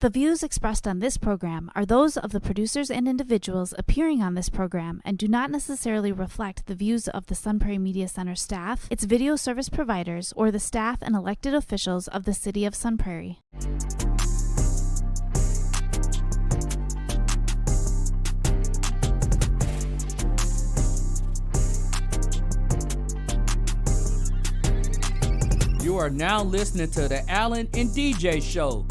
The views expressed on this program are those of the producers and individuals appearing on this program and do not necessarily reflect the views of the Sun Prairie Media Center staff, its video service providers, or the staff and elected officials of the City of Sun Prairie. You are now listening to the Allen and DJ Show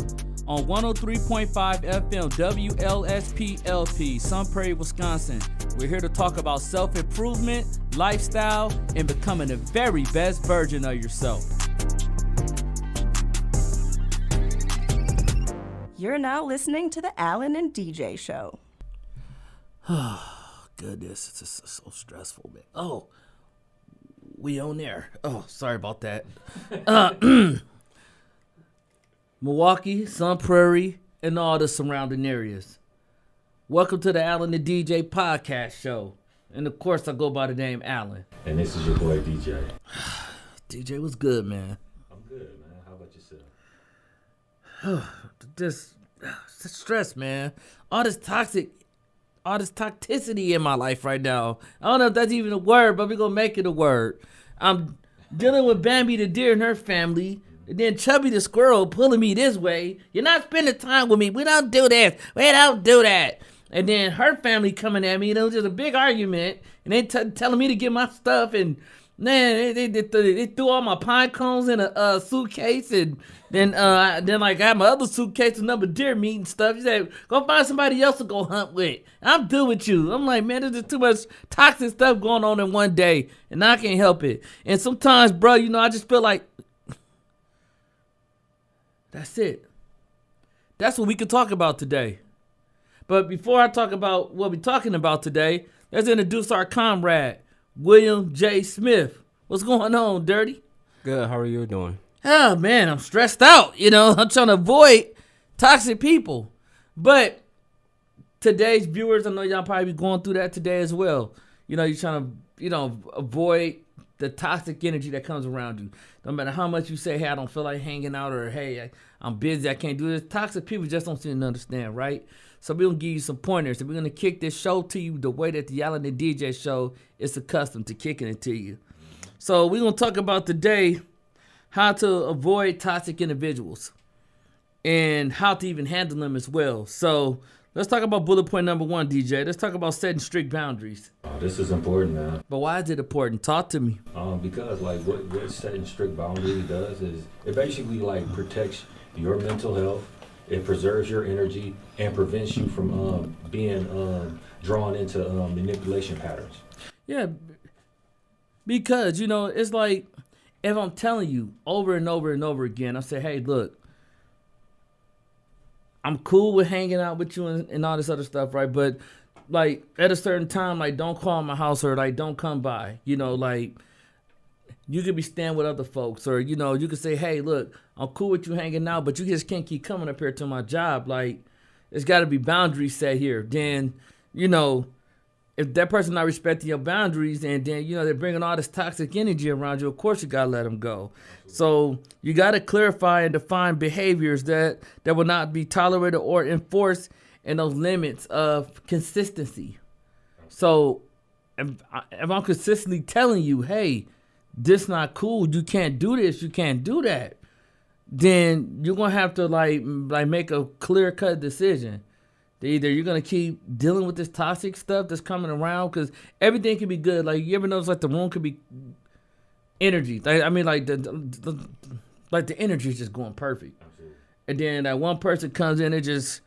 on 103.5 FM WLSP-LP, Sun Prairie, Wisconsin. We're here to talk about self-improvement, lifestyle, and becoming the very best version of yourself. You're now listening to the Allen and DJ Show. Oh, goodness, it's just so stressful, man. Oh, we on there. Oh, sorry about that. Milwaukee, Sun Prairie, and all the surrounding areas. Welcome to the Allen the DJ podcast show. And of course, I go by the name Allen. And this is your boy, DJ. DJ, what's good, man? I'm good, man. How about yourself? Just stress, man. All this toxicity in my life right now. I don't know if that's even a word, but we're going to make it a word. I'm dealing with Bambi the deer and her family. And then Chubby the squirrel pulling me this way. You're not spending time with me. We don't do this. We don't do that. And then her family coming at me. It was just a big argument. And they telling me to get my stuff. And man, they threw all my pine cones in a suitcase. And then like I had my other suitcase with number deer meat and stuff. She said, go find somebody else to go hunt with. I'm through with you. I'm like, man, there's just too much toxic stuff going on in one day. And I can't help it. And sometimes, bro, I just feel like, that's it. That's what we could talk about today. But before I talk about what we're talking about today, let's introduce our comrade, William J. Smith. What's going on, Dirty? Good. How are you doing? Oh, man, I'm stressed out. I'm trying to avoid toxic people. But today's viewers, I know y'all probably be going through that today as well. You're trying to, avoid the toxic energy that comes around you. No matter how much you say, hey, I don't feel like hanging out, or hey, I'm busy, I can't do this. Toxic people just don't seem to understand, right? So we're going to give you some pointers. And we're going to kick this show to you the way that the Allen and DJ show is accustomed to kicking it to you. So we're going to talk about today how to avoid toxic individuals and how to even handle them as well. So let's talk about bullet point number 1, DJ. Let's talk about setting strict boundaries. Oh, this is important, man. But why is it important? Talk to me. Because what setting strict boundaries does is it basically protects your mental health. It preserves your energy and prevents you from being drawn into manipulation patterns. Yeah, because it's like if I'm telling you over and over and over again, I say, hey, look, I'm cool with hanging out with you and all this other stuff, right? But at a certain time, don't call my house, or don't come by. You could be staying with other folks, or you could say, hey, look, I'm cool with you hanging out, but you just can't keep coming up here to my job. There's got to be boundaries set here. Then, if that person not respecting your boundaries, and then they're bringing all this toxic energy around you, of course you gotta let them go. So you gotta clarify and define behaviors that will not be tolerated or enforced in those limits of consistency. So if I'm consistently telling you, hey, this not cool, you can't do this, you can't do that, then you're gonna have to make a clear-cut decision. Either you're gonna keep dealing with this toxic stuff that's coming around, because everything can be good. You ever notice the room could be energy. The energy is just going perfect. Absolutely. And then that one person comes in, it just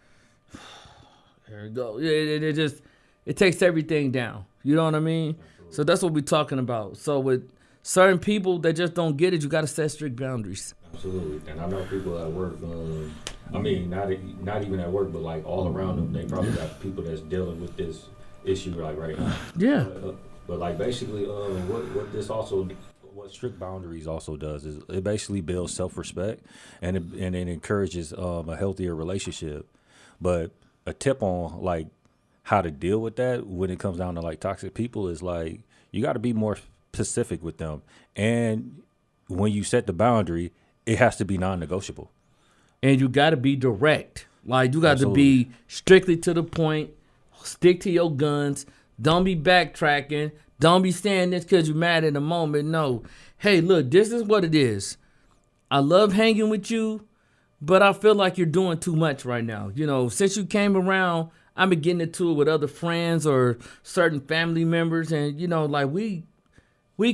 there we go. It takes everything down. You know what I mean? Absolutely. So that's what we're talking about. So with certain people that just don't get it, you got to set strict boundaries. Absolutely. And I know people at work, not even at work, but all around them, they probably got people that's dealing with this issue right now. Yeah. But basically, what strict boundaries also does is it basically builds self-respect, and it encourages a healthier relationship. But a tip on how to deal with that when it comes down to toxic people is you got to be more specific with them, and when you set the boundary, it has to be non-negotiable. And you got to be direct. Like, you got to be strictly to the point. Stick to your guns. Don't be backtracking. Don't be saying this because you're mad in the moment. No. Hey, look, this is what it is. I love hanging with you, but I feel like you're doing too much right now. You know, since you came around, I've been getting into it with other friends or certain family members. And, you know, like, we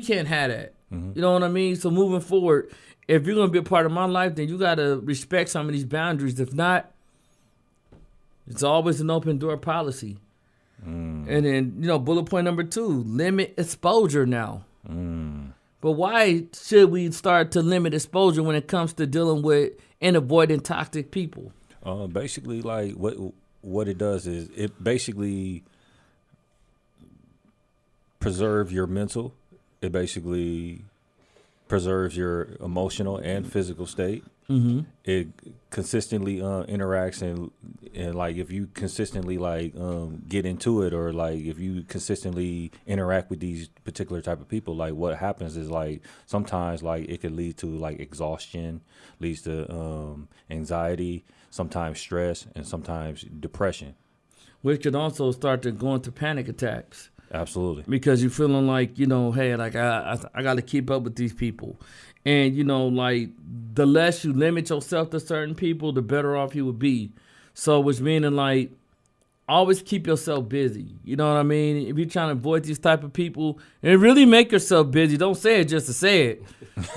can't have that. You know what I mean? So moving forward, if you're going to be a part of my life, then you got to respect some of these boundaries. If not, it's always an open door policy. And then, you know, bullet point number 2, limit exposure now. But why should we start to limit exposure when it comes to dealing with and avoiding toxic people? Basically, like what it does is it basically preserves your mental. It basically preserves your emotional and physical state. It consistently interacts and like if you consistently like get into it, or like if you consistently interact with these particular type of people, like what happens is like sometimes like it could lead to like exhaustion, leads to anxiety, sometimes stress, and sometimes depression, which could also start to go into panic attacks. Absolutely. Because you're feeling like, you know, hey, like I got to keep up with these people. And, you know, like the less you limit yourself to certain people, the better off you would be. So which meaning like always keep yourself busy. You know what I mean? If you're trying to avoid these type of people, and really make yourself busy. Don't say it just to say it.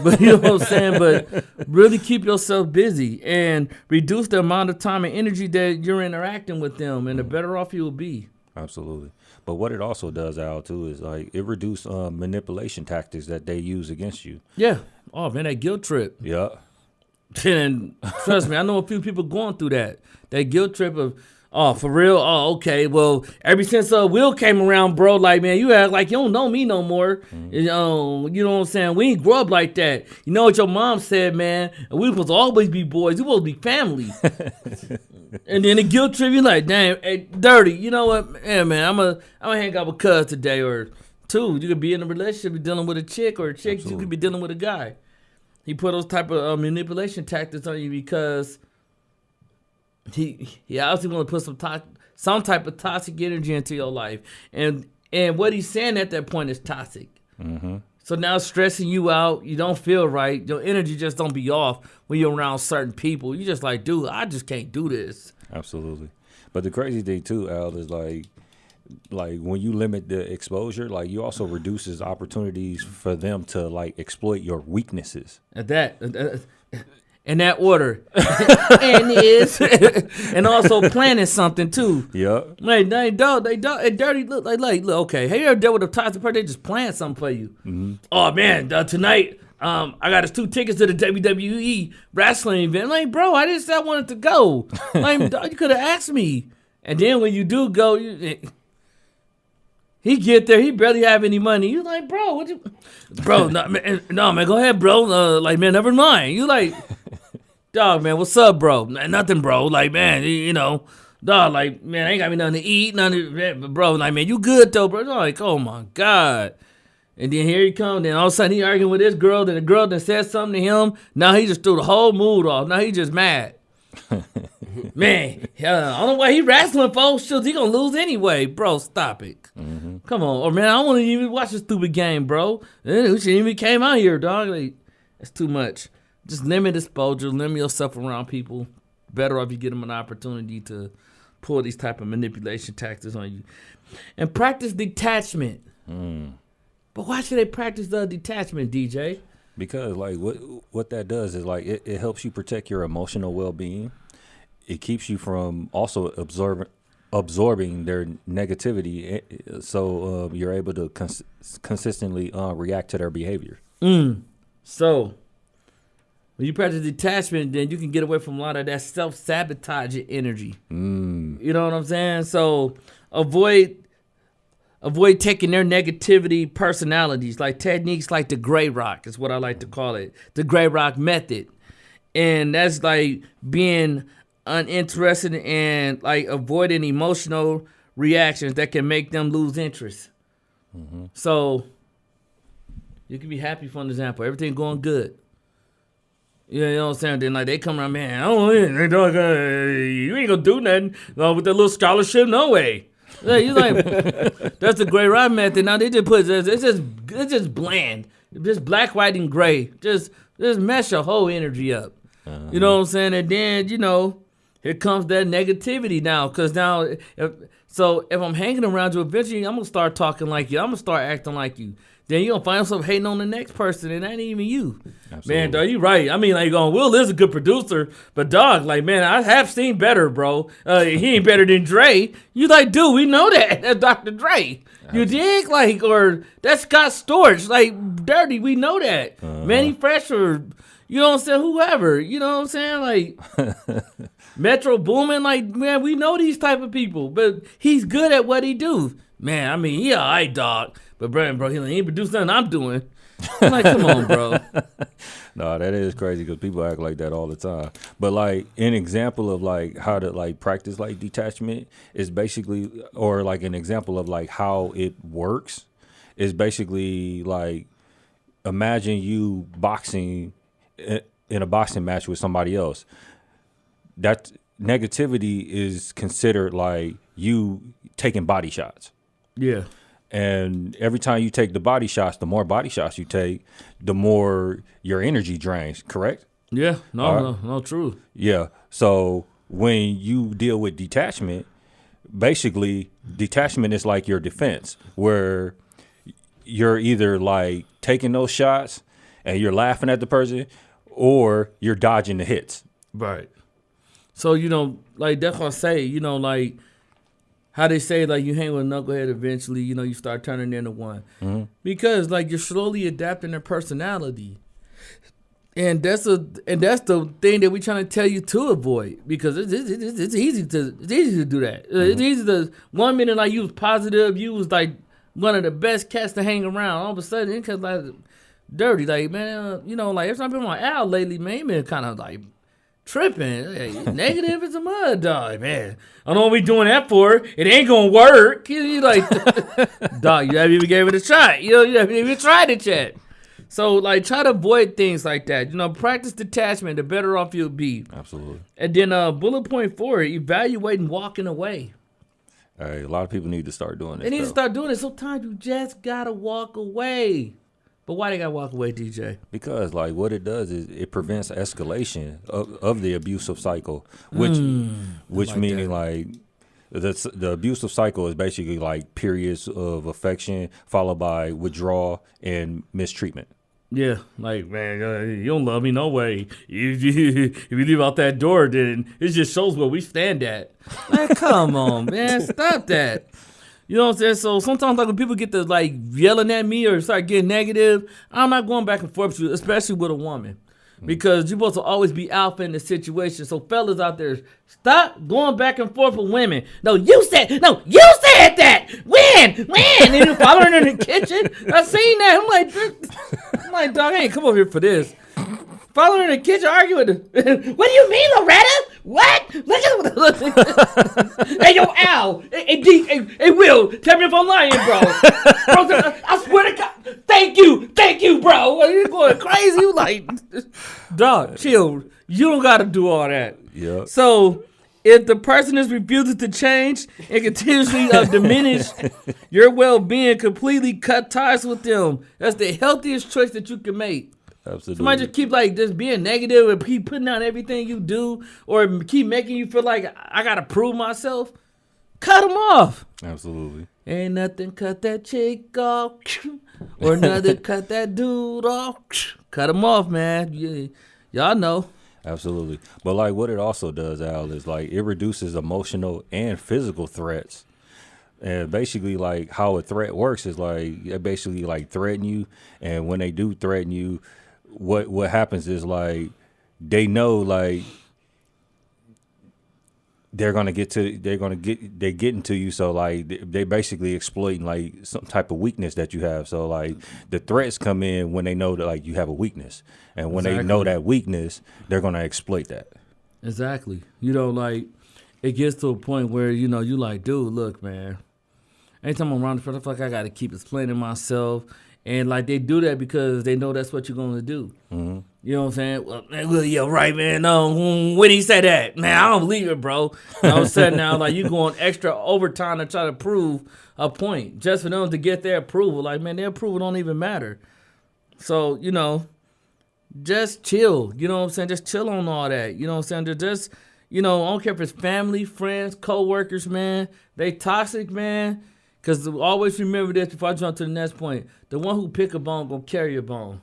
But you know what I'm saying? But really keep yourself busy and reduce the amount of time and energy that you're interacting with them, and the better off you will be. Absolutely. But what it also does, Al, too, is like it reduces manipulation tactics that they use against you. Yeah. Oh, man, that guilt trip. Yeah. And trust me, I know a few people going through that. That guilt trip of, oh, for real? Oh, okay. Well, ever since Will came around, bro, like, man, you act like you don't know me no more. You know what I'm saying? We ain't grow up like that. You know what your mom said, man? We supposed to always be boys. We supposed to be family. And then the guilt trip, you like, damn, hey, dirty. You know what? Yeah, man, I'm gonna hang out with cuz today, or 2. You could be in a relationship, be dealing with a chick, or a chick, Absolutely. You could be dealing with a guy. He put those type of manipulation tactics on you because he obviously want to put some type of toxic energy into your life, and what he's saying at that point is toxic. So now it's stressing you out. You don't feel right. Your energy just don't be off when you're around certain people. You just like, dude, I just can't do this. Absolutely. But the crazy thing too, Al, is like when you limit the exposure, like you also reduces opportunities for them to like exploit your weaknesses. At that, in that order, and also planning something too. Yeah. Like they dirty look like look, okay. Have you ever dealt with a toxic person? They just plan something for you. Oh man, tonight I got us 2 tickets to the WWE wrestling event. Like, bro, I didn't say I wanted to go. Like, dog, you could have asked me. And then when you do go, he get there, he barely have any money. You like, bro, what you, bro? No, man, go ahead, bro. Like, man, never mind. You like, dog, man, what's up, bro? Nothing, bro. Like, man, you know, dog, like, man, I ain't got me nothing to eat, nothing, bro. Like, man, you good though, bro? Like, oh my God. And then here he comes, then all of a sudden he arguing with this girl, then the girl that said something to him. Now he just threw the whole mood off. Now he just mad. Man, I don't know why he wrestling, folks. He gonna lose anyway. Bro, stop it. Come on. Or, man, I don't want to even watch this stupid game, bro. We shouldn't even came out here, dog. Like, that's too much. Just limit exposure. Limit yourself around people. Better off you get them an opportunity to pull these type of manipulation tactics on you. And practice detachment. But why should they practice the detachment, DJ? Because like what that does is like it helps you protect your emotional well-being. It keeps you from also absorbing their negativity, so you're able to consistently react to their behavior. So when you practice detachment, then you can get away from a lot of that self-sabotaging energy. You know what I'm saying? So avoid taking their negativity personalities, like techniques like the Gray Rock is what I like to call it, the Gray Rock method. And that's like being uninterested and like avoiding emotional reactions that can make them lose interest. So you can be happy, for an example, everything going good. Yeah, you know what I'm saying? Then like they come around, man, they dog, you ain't gonna do nothing with that little scholarship, no way. Yeah, you like that's the gray ride method. Now they just put it's just bland, just black, white, and gray. Just mess your whole energy up. You know what I'm saying? And then here comes that negativity now, because now if I'm hanging around you, eventually I'm gonna start talking like you. I'm gonna start acting like you. Then you're going to find yourself hating on the next person, and that ain't even you. Absolutely. Man, dog, you right. I mean, like, Will is a good producer, but, dog, like, man, I have seen better, bro. He ain't better than Dre. You like, dude, we know that. That's Dr. Dre. You dig? Like, or that's Scott Storch. Like, Dirty, we know that. Manny Fresh or, you know what I'm saying, whoever. You know what I'm saying? Like, Metro Boomin, like, man, we know these type of people, but he's good at what he do. Man, I mean, he all right, dog. But bro, he ain't produced nothing I'm doing. I'm like, come on, bro. No, that is crazy because people act like that all the time. But like an example of like how to like practice like detachment is basically, or like an example of like how it works is basically like, imagine you boxing in a boxing match with somebody else. That negativity is considered like you taking body shots. Yeah. And every time you take the body shots, the more body shots you take, the more your energy drains, correct? Yeah, no, true. Yeah. So when you deal with detachment, basically detachment is like your defense, where you're either like taking those shots and you're laughing at the person, or you're dodging the hits. Right. So, like that's what I say, like how they say, like, you hang with a knucklehead, eventually, you start turning into one. Mm-hmm. Because, like, you're slowly adapting their personality. And that's the thing that we're trying to tell you to avoid. Because it's easy to do that. It's easy to, 1 minute, like, you was positive, you was, like, one of the best cats to hang around. All of a sudden, it comes, like, dirty. Like, man, like, every time I've been on Al lately, man, he been kind of, like, tripping. Hey, negative as a mud dog, man. I don't know what we doing that for. It ain't gonna work. You like, dog, you haven't even gave it a shot. You haven't even tried it yet. So, like, try to avoid things like that. Practice detachment, the better off you'll be. Absolutely. And then bullet point 4, evaluate and walking away. Hey, a lot of people need to start doing this. They need to start doing it. Sometimes you just gotta walk away. But why they gotta walk away, DJ? Because like what it does is it prevents escalation of the abusive cycle, which like meaning that. Like the abusive cycle is basically like periods of affection followed by withdrawal and mistreatment. Yeah, like, man, you don't love me, no way. If you leave out that door, then it just shows where we stand at. Man, come on, man, stop that. You know what I'm saying? So sometimes, like, when people get to, like, yelling at me or start getting negative, I'm not going back and forth with you, especially with a woman. Because you're supposed to always be alpha in the situation. So fellas out there, stop going back and forth with women. No, you said that. When? And then following her in the kitchen. I seen that. I'm like, dog, I ain't come over here for this. Following her in the kitchen, arguing with her. What do you mean, Loretta? What? Hey, yo, Al. Hey, Will. Tell me if I'm lying, bro. I swear to God. Thank you, bro. You're going crazy. You like, dog, chill. You don't got to do all that. Yeah. So, if the person is refusing to change and continuously diminish your well-being, completely cut ties with them. That's the healthiest choice that you can make. Absolutely. Somebody just keep like just being negative and keep putting out everything you do, or keep making you feel like I gotta prove myself. Cut them off. Absolutely. Ain't nothing cut that chick off, or nothing cut that dude off. Cut them off, man. Y'all know. Absolutely. But like what it also does, Al, is like it reduces emotional and physical threats. And basically, like how a threat works is like they basically like threaten you, and when they do threaten you, what happens is like they know like they're getting to you, so like they basically exploiting like some type of weakness that you have. So like the threats come in when they know that like you have a weakness, and when they know that weakness, they're gonna exploit that. Exactly. Like it gets to a point where you like, dude, look, man. Anytime I'm around the person, I feel like I got to keep explaining myself. And like they do that because they know that's what you're going to do. Mm-hmm. You know what I'm saying? Well, man, yeah, right, man. No, when he said that, man, I don't believe it, bro. And all of a sudden now, like you going extra overtime to try to prove a point just for them to get their approval. Like, man, their approval don't even matter. So, you know, just chill. You know what I'm saying? Just chill on all that. You know what I'm saying? Just, you know, I don't care if it's family, friends, co-workers, man. They toxic, man. Because always remember this before I jump to the next point. The one who pick a bone gonna carry a bone.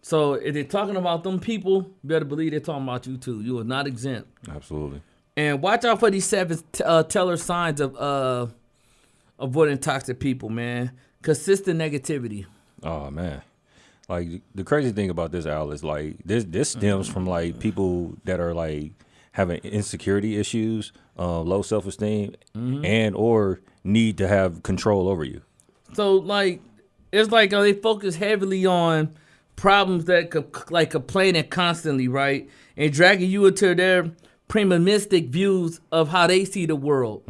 So if they're talking about them people, you better believe they're talking about you too. You are not exempt. Absolutely. And watch out for these 7 teller signs of avoiding toxic people, man. Consistent negativity. Oh man, like the crazy thing about this, Al, is like this stems from like people that are like having insecurity issues, low self-esteem, and or need to have control over you. So like it's like they focus heavily on problems that like complaining constantly, right? And dragging you into their primimistic views of how they see the world.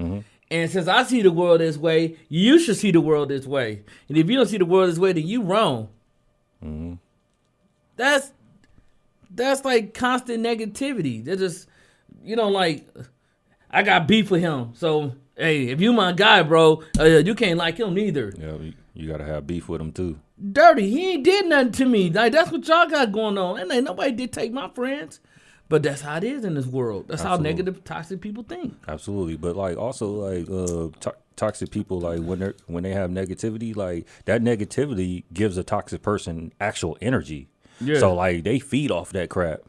And since I see the world this way, you should see the world this way. And if you don't see the world this way, then you wrong. That's like constant negativity. They're just, you know, like I got beef with him. So hey, if you my guy, bro, you can't like him neither. Yeah, you gotta have beef with them too. Dirty, he ain't did nothing to me. Like that's what y'all got going on. And ain't nobody did take my friends. But that's how it is in this world. That's Absolutely. how negative, toxic people think. Absolutely, but like also like toxic people, like when they have negativity, like that negativity gives a toxic person actual energy. Yeah. So like they feed off that crap.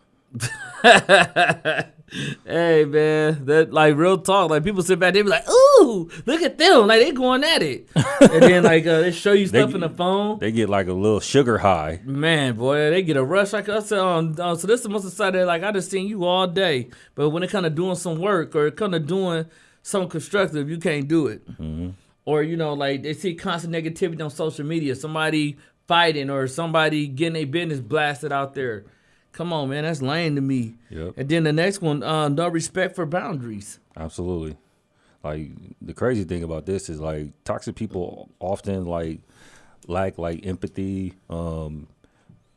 Hey man, that like real talk. Like people sit back, they be like, "Ooh, look at them!" Like they going at it, and then like they show you stuff in the phone. They get like a little sugar high. Man, boy, they get a rush. Like I said, so this is the most excited. Like I just seen you all day, but when it kind of doing some work or it kind of doing something constructive, you can't do it. Or you know, like they see constant negativity on social media, somebody fighting or somebody getting their business blasted out there. Come on, man, that's lame to me. Yep. And then the next one, no respect for boundaries. Absolutely. Like the crazy thing about this is like toxic people often like lack like empathy, and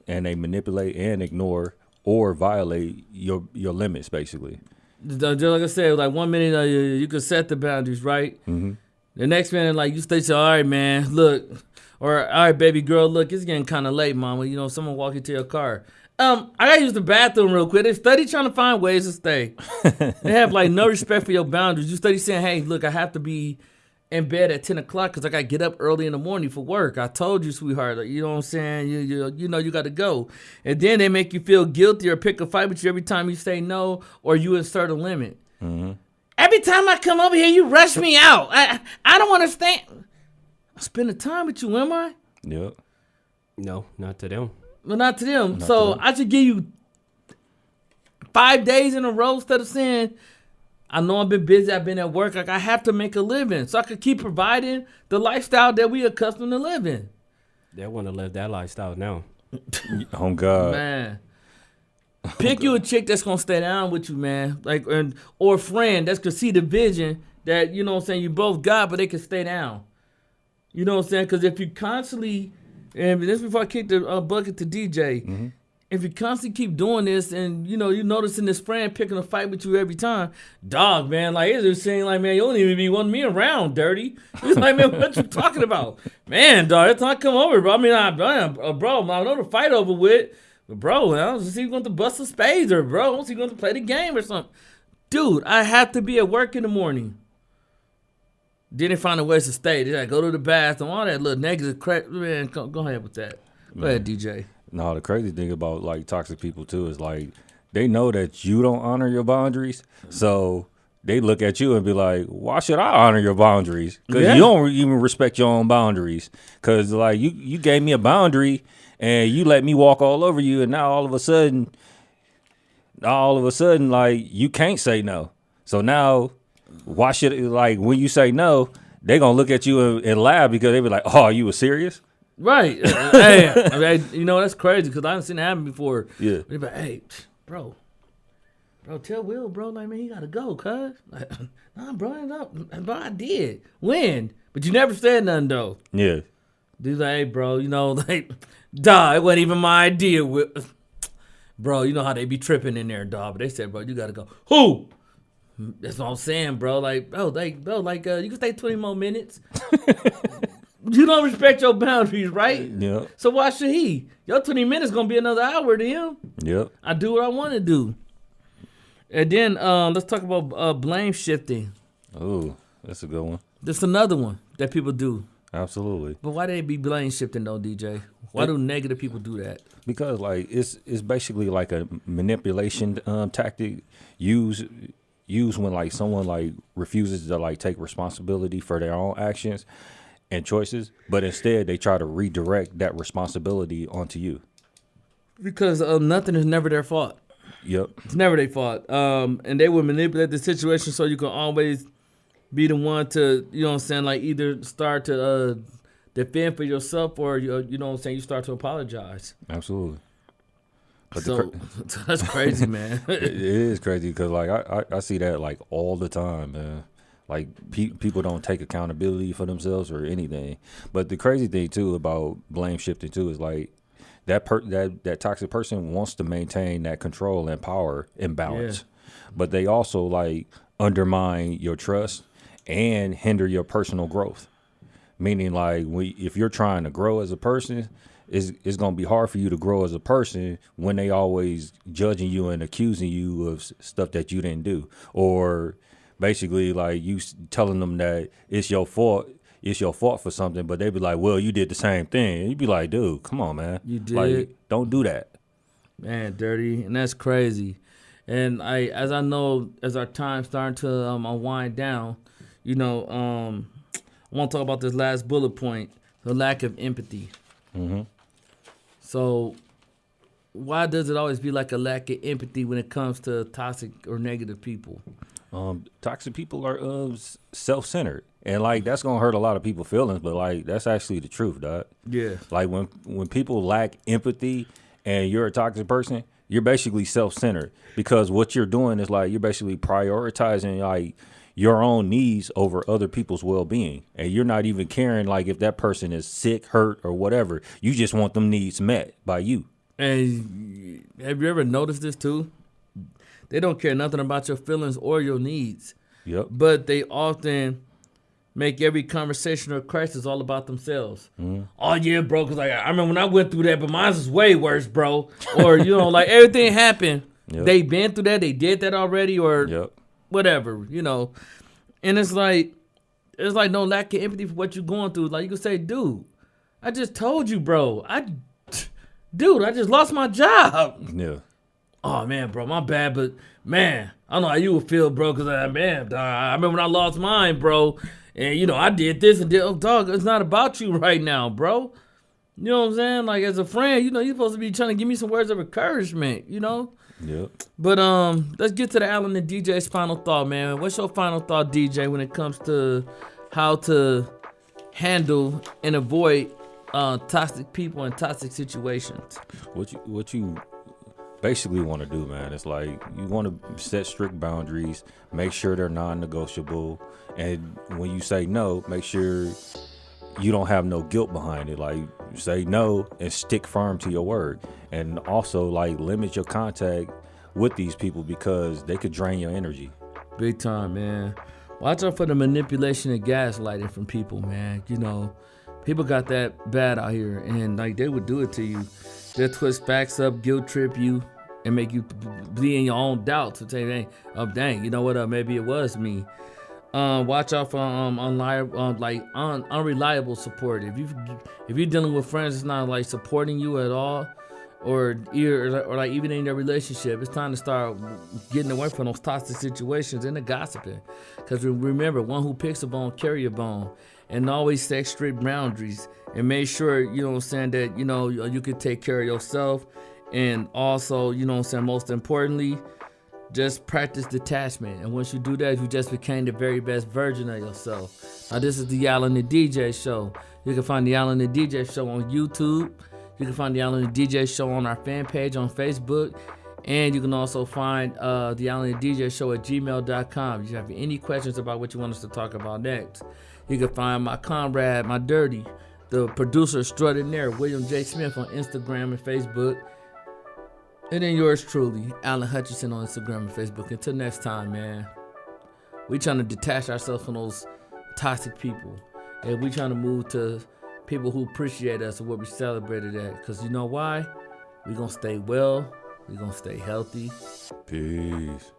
they manipulate and ignore or violate your limits basically. Just like I said, like 1 minute you can set the boundaries, right? The next minute, like you say, all right, man, look, or all right, baby girl, look, it's getting kind of late, mama. You know, someone walk into your car. I gotta use the bathroom real quick. They study trying to find ways to stay. They have like no respect for your boundaries. You study saying, hey, look, I have to be in bed at 10 o'clock because I gotta get up early in the morning for work. I told you, sweetheart. Like, you know what I'm saying? You know you gotta go. And then they make you feel guilty or pick a fight with you every time you say no or you insert a limit. Every time I come over here, you rush me out. I don't understand. I spend the time with you, am I? Yep. No, not to them. Well, not to them. Not So to them. I should give you 5 days in a row instead of saying, I know I've been busy, I've been at work, like I have to make a living so I could keep providing the lifestyle that we accustomed to living. They want to live that lifestyle now. Oh God. Man. Pick you a chick that's gonna stay down with you, man. Like or a friend that's gonna see the vision that, you know what I'm saying, you both got, but they can stay down. You know what I'm saying? Because if you constantly, and this before I kick the bucket to DJ, if you constantly keep doing this and, you know, you noticing this friend picking a fight with you every time, dog, man, like, it's just saying, like, man, you don't even be wanting me around, dirty. It's like, man, what you talking about? Man, dog, it's not come over, bro. I mean, bro, I know the fight over with, but, bro, I don't see you going to bust some spades or, bro, I don't see you going to play the game or something. Dude, I have to be at work in the morning. Then they find a way to stay. They like, go to the bathroom, all that little negative crap. Man, go ahead with that. Go ahead, DJ. No, the crazy thing about like toxic people too is like they know that you don't honor your boundaries, so they look at you and be like, "Why should I honor your boundaries? Because you don't even respect your own boundaries. Because like you gave me a boundary and you let me walk all over you, and now all of a sudden, like you can't say no. So now, why should like when you say no, they gonna look at you and laugh because they be like, "Oh, you was serious?" Right. Hey, you know, that's crazy because I haven't seen it happen before. Yeah. They be like, hey, bro, tell Will, bro, like, man, he got to go, cuz. Like, nah, bro, I did. When? But you never said nothing, though. Yeah. Dude's like, hey, bro, you know, like, dog, it wasn't even my idea. Bro, you know how they be tripping in there, dog. But they said, bro, you got to go. Who? That's what I'm saying, bro. Like, bro, you can stay 20 more minutes. You don't respect your boundaries, right? Yep. So why should he? Your 20 minutes going to be another hour to him. Yep. I do what I want to do. And then let's talk about blame shifting. Oh, that's a good one. That's another one that people do. Absolutely. But why they be blame shifting though, DJ? Why do negative people do that? Because like it's basically like a manipulation tactic used when like someone like refuses to like take responsibility for their own actions and choices, but instead they try to redirect that responsibility onto you. Because nothing is never their fault. Yep. It's never their fault. And they would manipulate the situation so you can always be the one to, you know what I'm saying, like either start to defend for yourself or, you know what I'm saying, you start to apologize. Absolutely. But So that's crazy, man. it is crazy because like I see that like all the time, man. Like people don't take accountability for themselves or anything. But the crazy thing too about blame shifting too is like that toxic person wants to maintain that control and power imbalance, but they also like undermine your trust and hinder your personal growth. Meaning like if you're trying to grow as a person, it's going to be hard for you to grow as a person when they always judging you and accusing you of stuff that you didn't do, or basically like you telling them that it's your fault for something, but they be like, well, you did the same thing. And you be like, dude, come on, man. You did. Like, don't do that. Man, dirty. And that's crazy. And as I know, as our time's starting to unwind down, you know, I want to talk about this last bullet point, the lack of empathy. Mm-hmm. So why does it always be like a lack of empathy when it comes to toxic or negative people? Toxic people are self-centered, and like that's gonna hurt a lot of people's feelings, but like that's actually the truth, dog. Yeah. Like when people lack empathy and you're a toxic person, you're basically self-centered because what you're doing is like you're basically prioritizing like your own needs over other people's well-being, and you're not even caring like if that person is sick, hurt, or whatever. You just want them needs met by you. And have you ever noticed this too? They don't care nothing about your feelings or your needs. Yep. But they often make every conversation or crisis all about themselves. Mm-hmm. Oh, yeah, bro, because like, I remember when I went through that, but mine was way worse, bro. Or, you know, like everything happened. Yep. They been through that. They did that already or Yep. whatever, you know. And it's like no lack of empathy for what you're going through. Like you can say, dude, I just told you, bro. I just lost my job. Yeah. Oh, man, bro, my bad, but, man, I don't know how you would feel, bro, because, I remember when I lost mine, bro, and, you know, I did this and did, oh, dog, it's not about you right now, bro. You know what I'm saying? Like, as a friend, you know, you're supposed to be trying to give me some words of encouragement, you know? Yep. But, let's get to the Alan and DJ's final thought, man. What's your final thought, DJ, when it comes to how to handle and avoid toxic people and toxic situations? What you basically want to do, man, it's like you want to set strict boundaries, make sure they're non-negotiable, and when you say no, make sure you don't have no guilt behind it. Like, say no and stick firm to your word, and also like limit your contact with these people because they could drain your energy. Big time, man. Watch out for the manipulation and gaslighting from people, man. You know, people got that bad out here, and like they would do it to you. They'll twist facts up, guilt trip you, and make you be in your own doubts and say, dang, you know what? Maybe it was me. Watch out for unreliable support. If you're dealing with friends that's not like supporting you at all, or like even in your relationship, it's time to start getting away from those toxic situations and the gossiping. Because remember, one who picks a bone carry a bone, and always set strict boundaries and make sure, you know what I'm saying, that, you know, you can take care of yourself. And also, you know what I'm saying, most importantly, just practice detachment. And once you do that, you just became the very best version of yourself. Now, this is the Alan and DJ Show. You can find the Alan and DJ Show on YouTube. You can find the Alan and DJ Show on our fan page on Facebook. And you can also find the Alan and DJ Show at gmail.com. If you have any questions about what you want us to talk about next, you can find my comrade, my dirty, the producer extraordinaire, William J. Smith on Instagram and Facebook. And then yours truly, Alan Hutchinson on Instagram and Facebook. Until next time, man. We trying to detach ourselves from those toxic people. And we trying to move to people who appreciate us and what we celebrated at. Because you know why? We going to stay well. We going to stay healthy. Peace.